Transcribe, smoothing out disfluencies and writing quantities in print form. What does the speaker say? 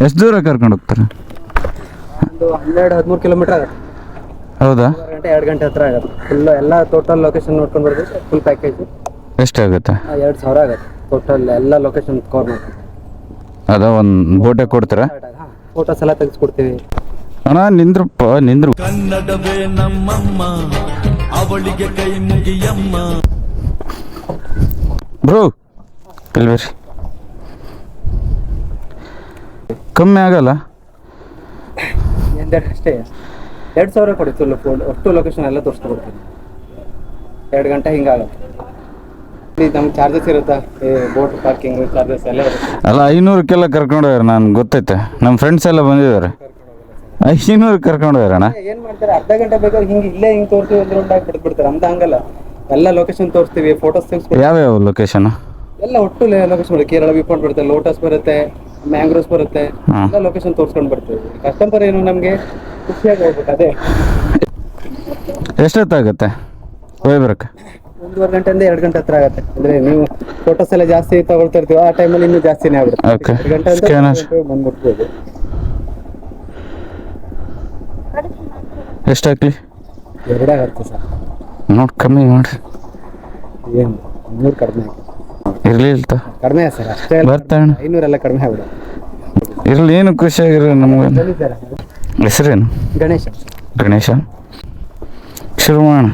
ಎಷ್ಟು ದೂರ ಕರ್ಕೊಂಡು ಹೋಗ್ತಾರೆ? ಒಂದು 12-13 ಕಿಲೋಮೀಟರ್ ಆಗುತ್ತೆ. ಹೌದಾ? 2 ಗಂಟೆ ಹತ್ರ ಆಗುತ್ತೆ. ಫುಲ್ ಎಲ್ಲ ಟೋಟಲ್ ಲೊಕೇಶನ್ ನೋಡ್ಕೊಂಡು ಬರ್ಬೇಕು. ಫುಲ್ ಪ್ಯಾಕೇಜ್ ಎಷ್ಟಾಗುತ್ತೆ? 2,000 ಆಗುತ್ತೆ ಟೋಟಲ್ ಎಲ್ಲ ಲೊಕೇಶನ್ ಕವರ್ ಮಾಡ್ತೀವಿ. ಅದ ಒಂದು ಬೋಟೆ ಕೊಡ್ತೀರಾ? ಫೋಟೋಸ್ ಎಲ್ಲ ತೆಗೆಸ್ಕೊಡ್ತೀವಿ. ಅಣ್ಣ ನಿಂದ್ರಪ್ಪ ನಿಂದ್ರು. ಕನ್ನಡವೇ ನಮ್ಮಮ್ಮ, ಅವಳಿಗೆ ಕೈ ಮುಗಿಯಮ್ಮ. ಬ್ರೋ ಇಲ್ಲಿ ಬರ್ರಿ. ಕಮ್ಮಿ ಆಗಲ್ಲ? ಅಷ್ಟೇ 2,000 ಕೊಡಿ. ಫುಲ್ ಅಷ್ಟು ಲೊಕೇಶನ್ ಎಲ್ಲ ತೋರಿಸ್ಕೊಡ್ತೀನಿ. 2 ಗಂಟೆ ಹಿಂಗಾಗುತ್ತೆ. ನಮ್ಗೆ ಚಾರ್ಜಸ್ ಇರುತ್ತಾ? ಬೋಟ್ ಪಾರ್ಕಿಂಗ್ ಚಾರ್ಜಸ್ ಎಲ್ಲ ಇರುತ್ತೆ. ಅಲ್ಲ 500ಕ್ಕೆಲ್ಲ ಕರ್ಕೊಂಡೋಗ್ಯಾರ, ನಾನು ಗೊತ್ತೈತೆ. ನಮ್ಮ ಫ್ರೆಂಡ್ಸ್ ಎಲ್ಲ ಬಂದಿದ್ದಾರೆ. 500 ಕರ್ಕೊಂಡೋಗ್ಯಾರಣ್ಣ. ಏನು ಮಾಡ್ತಾರೆ, ಅರ್ಧ ಗಂಟೆ ಬೇಕಾದ್ರೆ ಹಿಂಗೆ ತೋರಿಸ್ತೀವಿ ಅಂದ್ರೆ ಒಂದು ಬಿಡ್ತಾರೆ. ನಮ್ದು ಹಂಗಲ್ಲ, ಎಲ್ಲ ಲೊಕೇಶನ್ ತೋರಿಸ್ತೀವಿ, ಫೋಟೋಸ್ ತೆಗೆಸ್ಕೊಡ್ತೀವಿ. ಯಾವ್ಯಾವ ಲೊಕೇಶನ್? ಎಲ್ಲ ಒಟ್ಟು ಲೊಕೇಶನ್ ಕೇರಳ ವ್ಯೂ ಪಾಯಿಂಟ್ ಬರುತ್ತೆ, ಲೋಟಸ್ ಬರುತ್ತೆ, ಮ್ಯಾಂಗ್ರೋವ್ಸ್ ಬರುತ್ತೆ. ಎಲ್ಲ ಲೊಕೇಶನ್ ತೋರಿಸ್ಕೊಂಡು ಬರ್ತೀವಿ. ಕಸ್ಟಮರ್ ಏನು ನಮಗೆ ಖುಷಿಯಾಗಿ ಹೋಗ್ಬೇಕು. ಅದೇ ಎಷ್ಟೊತ್ತಾಗುತ್ತೆ ಹೋಗಿ ಬರಕ್ಕೆ? 1.5 ಗಂಟೆಯಿಂದ 2 ಗಂಟೆ ಹತ್ರ ಆಗುತ್ತೆ. ಅಂದರೆ ನೀವು ಫೋಟೋಸ್ ಎಲ್ಲ ಜಾಸ್ತಿ ತಗೊಳ್ತಾ ಇರ್ತೀವಿ, ಆ ಟೈಮಲ್ಲಿ ಇನ್ನೂ ಜಾಸ್ತಿನೇ ಆಗುತ್ತೆ. ಓಕೆ. 2 ಗಂಟೆ ಅಂತ ಬಂದ್ಬಿಡ್ಬೋದು. ಎಷ್ಟು ಹಾಕ್ಲಿ? 2 ಆಗುತ್ತೆ ಸರ್. ನೋಡಿ ಕಮ್ಮಿ ಮಾಡಿರಿ. ಏನು 300 ಕಡಿಮೆ ಇರಲಿ ಇಲ್ತ ಕಡಿಮೆ ಸರ್, ಅಷ್ಟೇ ಬರ್ತಾಣ. 500 ಎಲ್ಲ ಕಡಿಮೆ ಆಗ್ಬಿಡ. ಇರಲಿ, ಏನು ಖುಷಿಯಾಗಿರೋ ನಮ್ಗೆ. ಹೆಸರೇನು? ಗಣೇಶ. ಗಣೇಶ. ಶುರು ಮಾಡೋಣ.